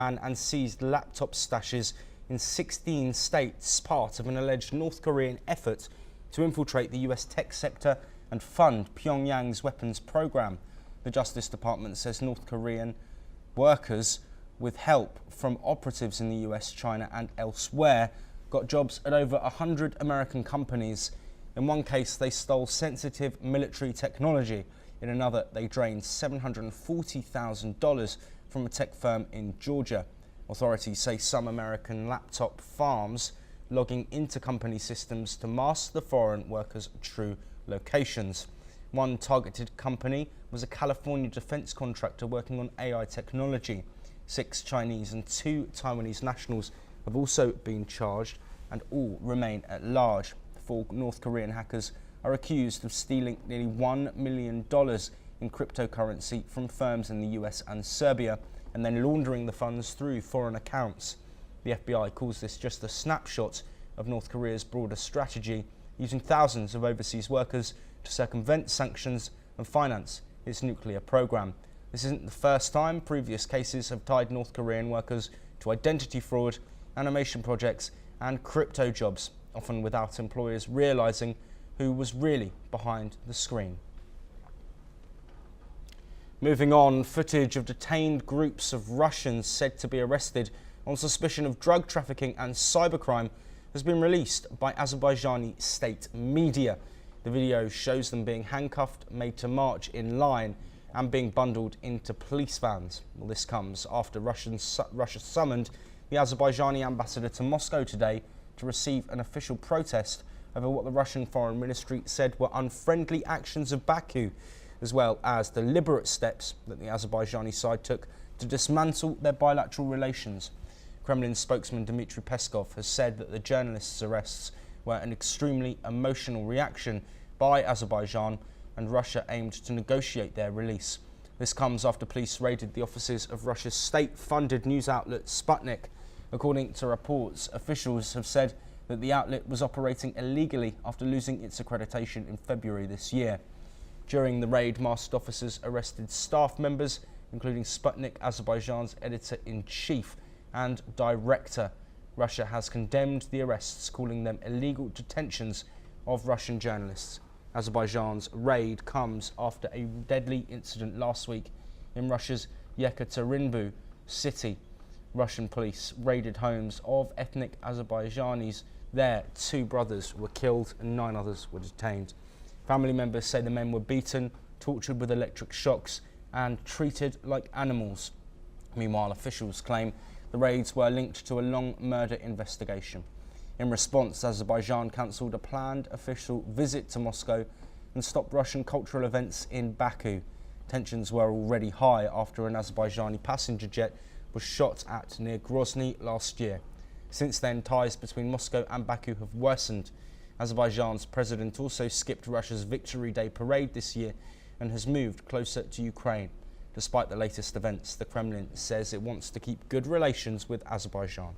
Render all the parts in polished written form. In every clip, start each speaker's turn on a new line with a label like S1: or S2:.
S1: and seized laptop stashes in 16 states, part of an alleged North Korean effort to infiltrate the US tech sector and fund Pyongyang's weapons program. The Justice Department says North Korean workers, with help from operatives in the US, China and elsewhere, got jobs at over 100 American companies. In one case, they stole sensitive military technology. In another, they drained $740,000 from a tech firm in Georgia. Authorities say some American laptop farms logging into company systems to mask the foreign workers' true locations. One targeted company was a California defense contractor working on AI technology. 6 Chinese and 2 Taiwanese nationals have also been charged, and all remain at large. 4 North Korean hackers are accused of stealing nearly $1 million in cryptocurrency from firms in the US and Serbia, and then laundering the funds through foreign accounts. The FBI calls this just a snapshot of North Korea's broader strategy, using thousands of overseas workers to circumvent sanctions and finance its nuclear program. This isn't the first time. Previous cases have tied North Korean workers to identity fraud, animation projects and crypto jobs, often without employers realizing who was really behind the screen. Moving on, footage of detained groups of Russians said to be arrested on suspicion of drug trafficking and cybercrime has been released by Azerbaijani state media. The video shows them being handcuffed, made to march in line and being bundled into police vans. Well, this comes after Russia summoned the Azerbaijani ambassador to Moscow today to receive an official protest over what the Russian Foreign Ministry said were unfriendly actions of Baku, as well as deliberate steps that the Azerbaijani side took to dismantle their bilateral relations. Kremlin spokesman Dmitry Peskov has said that the journalists' arrests were an extremely emotional reaction by Azerbaijan, and Russia aimed to negotiate their release. This comes after police raided the offices of Russia's state-funded news outlet Sputnik. According to reports, officials have said that the outlet was operating illegally after losing its accreditation in February this year. During the raid, masked officers arrested staff members, including Sputnik, Azerbaijan's editor-in-chief and director. Russia has condemned the arrests, calling them illegal detentions of Russian journalists. Azerbaijan's raid comes after a deadly incident last week in Russia's Yekaterinburg city. Russian police raided homes of ethnic Azerbaijanis. There, 2 brothers were killed and 9 others were detained. Family members say the men were beaten, tortured with electric shocks and treated like animals. Meanwhile, officials claim the raids were linked to a long murder investigation. In response, Azerbaijan cancelled a planned official visit to Moscow and stopped Russian cultural events in Baku. Tensions were already high after an Azerbaijani passenger jet was shot at near Grozny last year. Since then, ties between Moscow and Baku have worsened. Azerbaijan's president also skipped Russia's Victory Day parade this year and has moved closer to Ukraine. Despite the latest events, the Kremlin says it wants to keep good relations with Azerbaijan.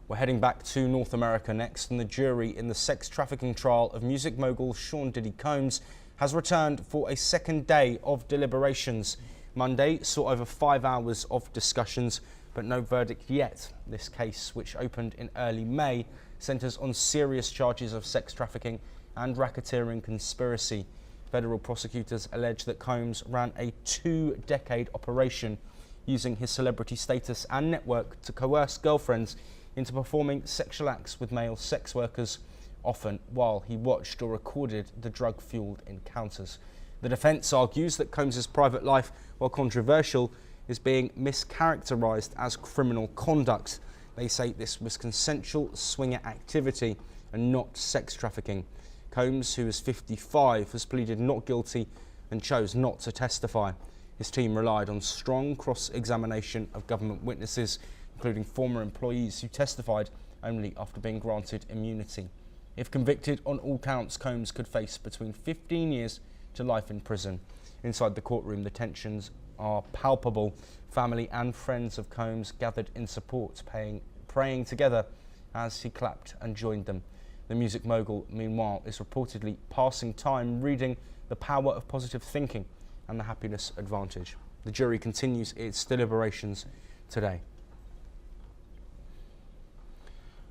S1: We're heading back to North America next, and the jury in the sex trafficking trial of music mogul Sean Diddy Combs has returned for a second day of deliberations. Monday saw over 5 hours of discussions, but no verdict yet. This case, which opened in early May, centres on serious charges of sex trafficking and racketeering conspiracy. Federal prosecutors allege that Combs ran a 2-decade operation using his celebrity status and network to coerce girlfriends into performing sexual acts with male sex workers, often while he watched or recorded the drug-fueled encounters. The defence argues that Combs' private life, while controversial, is being mischaracterised as criminal conduct. They say this was consensual swinger activity and not sex trafficking. Combs, who is 55, has pleaded not guilty and chose not to testify. His team relied on strong cross-examination of government witnesses, including former employees who testified only after being granted immunity. If convicted on all counts, Combs could face between 15 years to life in prison. Inside the courtroom, the tensions are palpable. Family and friends of Combs gathered in support, praying together as he clapped and joined them. The music mogul, meanwhile, is reportedly passing time reading The Power of Positive Thinking and The Happiness Advantage. The jury continues its deliberations today.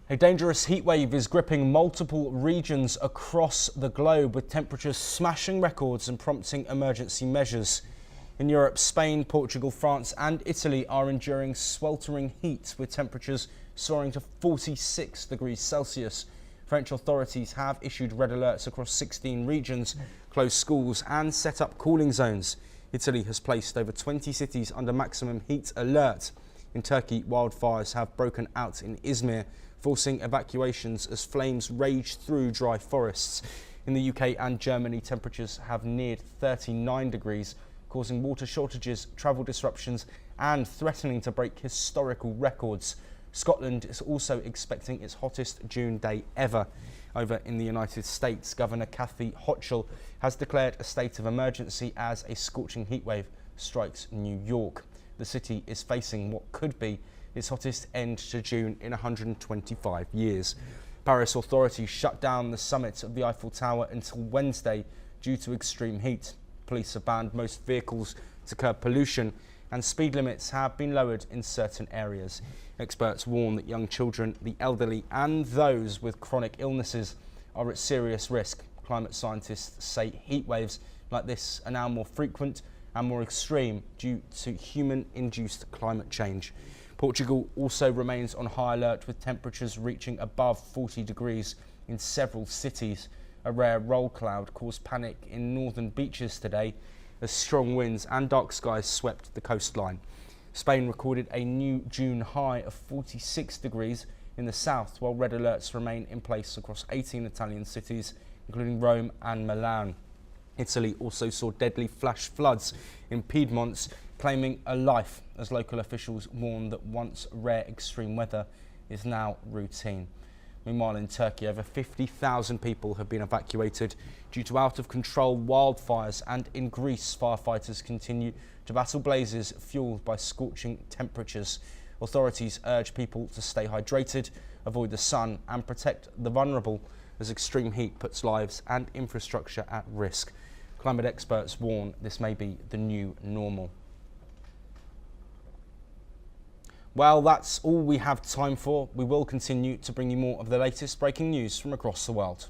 S1: A dangerous heatwave is gripping multiple regions across the globe, with temperatures smashing records and prompting emergency measures. In Europe, Spain, Portugal, France and Italy are enduring sweltering heat, with temperatures soaring to 46 degrees Celsius. French authorities have issued red alerts across 16 regions, closed schools and set up cooling zones. Italy has placed over 20 cities under maximum heat alert. In Turkey, wildfires have broken out in Izmir, forcing evacuations as flames rage through dry forests. In the UK and Germany, temperatures have neared 39 degrees, causing water shortages, travel disruptions and threatening to break historical records. Scotland is also expecting its hottest June day ever. Over in the United States, Governor Kathy Hochul has declared a state of emergency as a scorching heatwave strikes New York. The city is facing what could be its hottest end to June in 125 years. Paris authorities shut down the summit of the Eiffel Tower until Wednesday due to extreme heat. Police have banned most vehicles to curb pollution, and speed limits have been lowered in certain areas. Experts warn that young children, the elderly and those with chronic illnesses are at serious risk. Climate scientists say heat waves like this are now more frequent and more extreme due to human-induced climate change. Portugal also remains on high alert, with temperatures reaching above 40 degrees in several cities. A rare roll cloud caused panic in northern beaches today as strong winds and dark skies swept the coastline. Spain recorded a new June high of 46 degrees in the south, while red alerts remain in place across 18 Italian cities, including Rome and Milan. Italy also saw deadly flash floods in Piedmont, claiming a life, as local officials warn that once rare extreme weather is now routine. Meanwhile, in Turkey, over 50,000 people have been evacuated due to out-of-control wildfires, and in Greece, firefighters continue to battle blazes fueled by scorching temperatures. Authorities urge people to stay hydrated, avoid the sun and protect the vulnerable, as extreme heat puts lives and infrastructure at risk. Climate experts warn this may be the new normal. Well, that's all we have time for. We will continue to bring you more of the latest breaking news from across the world.